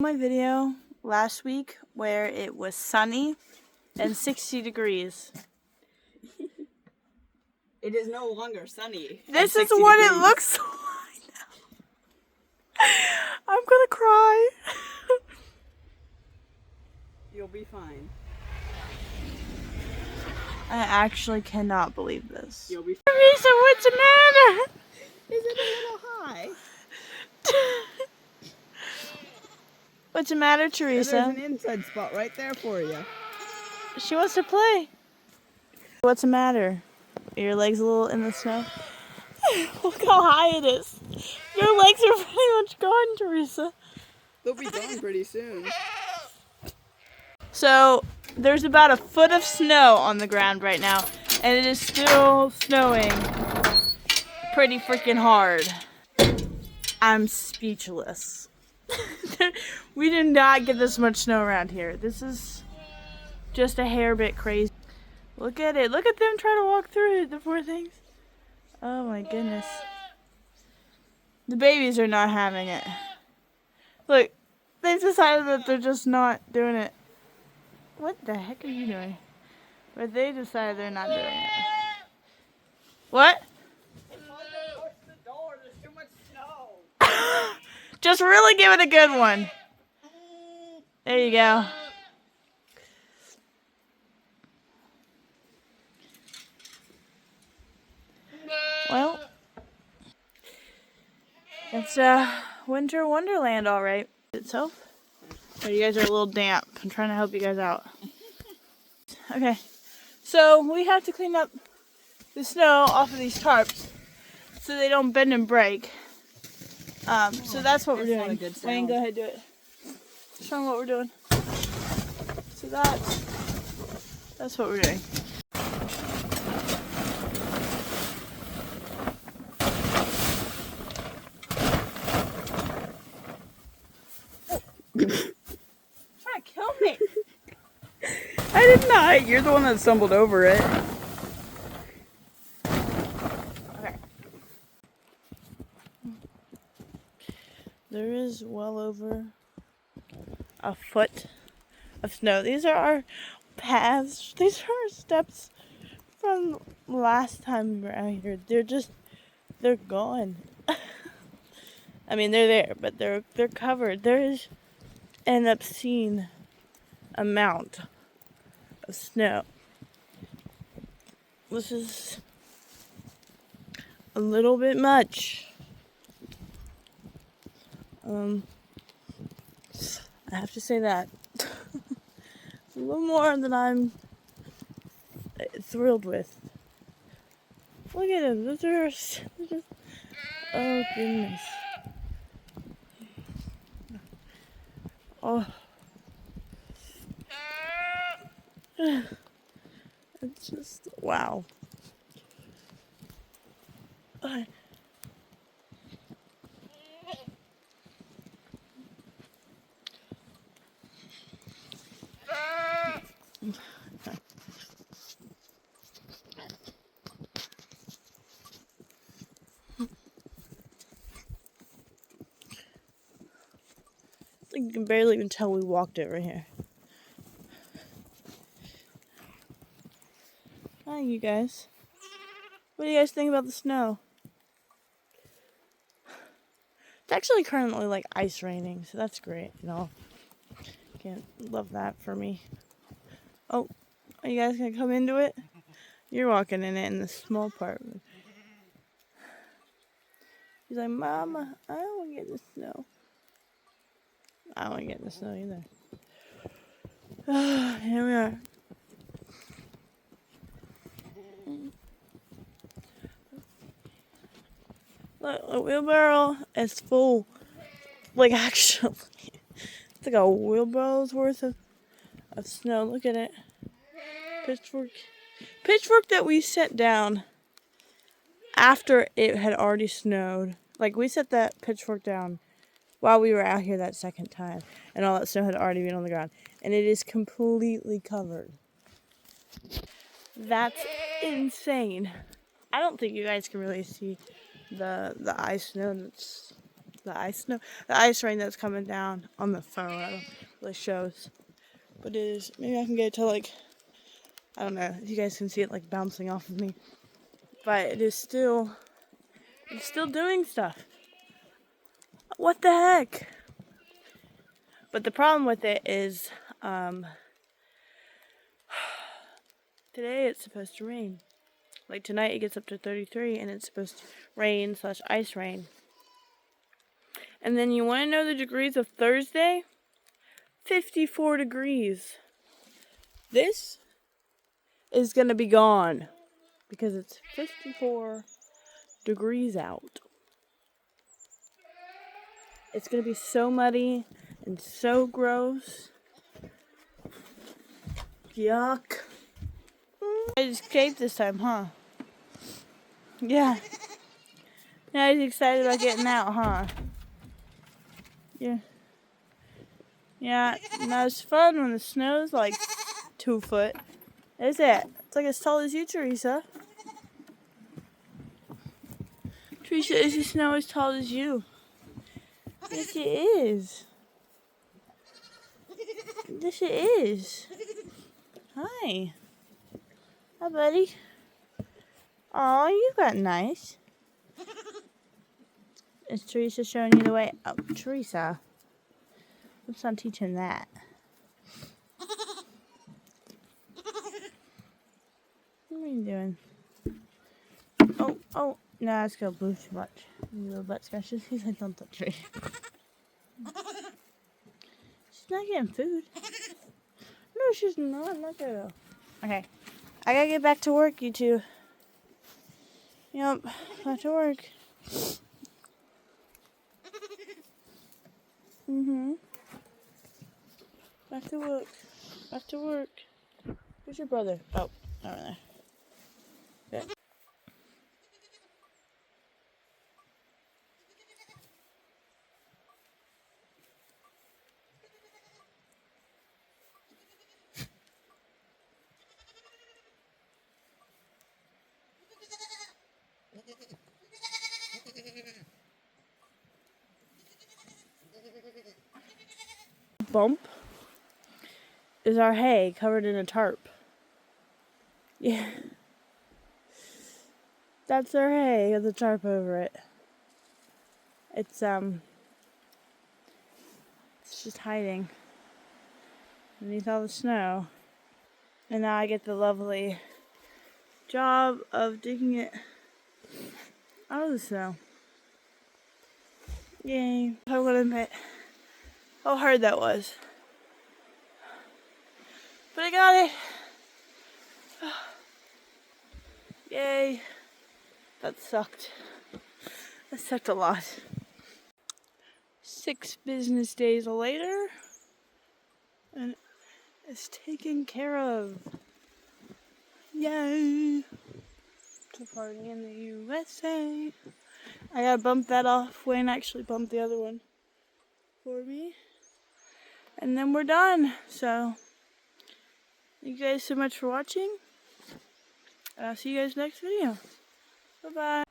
My video last week where it was sunny and 60 degrees. It is no longer sunny. This is what it looks like now. I'm gonna cry. You'll be fine. I actually cannot believe this. You'll be fine. Teresa, what's the matter? Is it a little high? What's the matter, Teresa? There's an inside spot right there for you. She wants to play. What's the matter? Are your legs a little in the snow? Look how high it is. Your legs are pretty much gone, Teresa. They'll be gone pretty soon. So there's about a foot of snow on the ground right now, and it is still snowing pretty freaking hard. I'm speechless. We did not get this much snow around here. This is just a hair bit crazy. Look at it. Look at them trying to walk through it, the poor things. Oh my goodness. The babies are not having it. Look, they've decided that they're just not doing it. What the heck are you doing? But they decided they're not doing it. What? Just really give it a good one. There you go. Well, it's winter wonderland, all right. Itself. Oh, you guys are a little damp. I'm trying to help you guys out. Okay, so we have to clean up the snow off of these tarps so they don't bend and break. So that's what we're doing. Wayne, go ahead, do it. Show them what we're doing. So that's what we're doing. Trying to kill me. I did not. You're the one that stumbled over it. Okay. There is well over a foot of snow. These are our paths. These are our steps from last time we were out here. They're gone. I mean, they're there, but they're covered. There is an obscene amount of snow. This is a little bit much. I have to say that. A little more than I'm thrilled with. Look at them. Those are just, oh goodness. Oh. It's just, wow. You can barely even tell we walked it right here. Hi, you guys. What do you guys think about the snow? It's actually currently like ice raining, so that's great. You know, can't love that for me. Oh, are you guys gonna come into it? You're walking in it in the small part. He's like, Mama, I don't want to get in the snow. I don't want to get in the snow either. Here we are. Look, the wheelbarrow is full. Like, actually, it's like a wheelbarrow's worth of snow. Look at it. Pitchfork that we set down after it had already snowed. Like, we set that pitchfork down while we were out here that second time, and all that snow had already been on the ground, and it is completely covered. That's insane. I don't think you guys can really see the ice snow the ice rain that's coming down on the phone. I don't really shows, but it is. Maybe I can get it to like, I don't know if you guys can see it like bouncing off of me, but it's still doing stuff. What the heck? But the problem with it is, today it's supposed to rain. Like tonight it gets up to 33 and it's supposed to rain / ice rain. And then you want to know the degrees of Thursday? 54 degrees. This is going to be gone because it's 54 degrees out. It's going to be so muddy and so gross. Yuck. I escaped this time, huh? Yeah. Now he's excited about getting out, huh? Yeah. Yeah, not as fun when the snow's like 2 foot. Is it? It's like as tall as you, Teresa. Teresa, is the snow as tall as you? Yes, it is. Yes, it is. Hi. Hi, buddy. Aw, you got nice. Is Teresa showing you the way? Oh, Teresa. Let's not teach him that. What are you doing? Oh, no, it's gonna move too much. You little butt scratches. He's like, don't touch me. She's not getting food. No, she's not. Look at her. Okay. I gotta get back to work, you two. Yep, back to work. Back to work. Back to work. Where's your brother? Oh, over there. Good. Bump is our hay covered in a tarp. Yeah. That's our hay with a tarp over it. It's just hiding underneath all the snow. And now I get the lovely job of digging it out of the snow. Yay. I will admit how hard that was. But I got it. Yay. That sucked. That sucked a lot. 6 business days later. And it's taken care of. Yay. To party in the USA. I gotta bump that off. Wayne actually bumped the other one for me. And then we're done. So, thank you guys so much for watching. And I'll see you guys next video. Bye-bye.